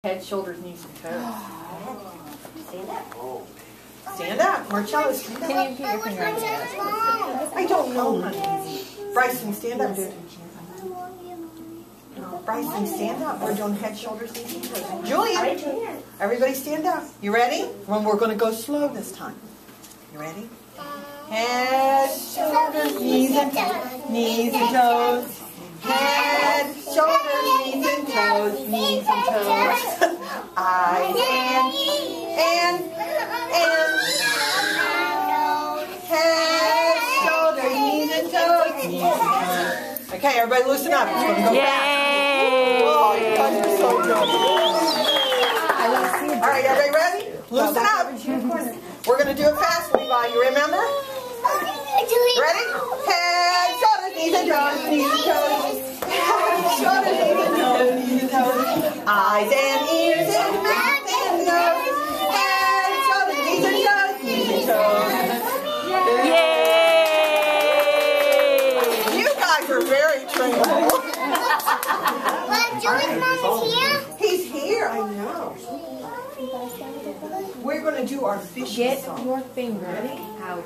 Head, shoulders, knees, and toes. Stand up. Stand up. Marcello, stand up. Can you get your finger on the I don't know, honey. Bryson, stand up. No, Bryson, stand up. We're doing head, shoulders, knees, and toes. Julian, everybody stand up. You ready? Well, we're going to go slow this time. You ready? Head, shoulders, knees, and toes. Knees and toes. Head, shoulders, knees, and toes. Knees and toes. Eyes and head, shoulders, knees, and toes. Knees and toes. Okay, everybody loosen up. It's going to go fast. Oh, you guys are so good. All right, everybody ready? Loosen up. We're going to do it fast, Levi. You remember? Ready? Head, shoulders, knees, and toes. Knees and toes. Head, shoulders, knees, and toes. Knees and toes. Eyes and ears and mouth and nose. Head, shoulders, knees, and toes. Knees and toes. Yay! You guys are very trainable. He's here, I know. We're going to do our fishing song. Get your finger out.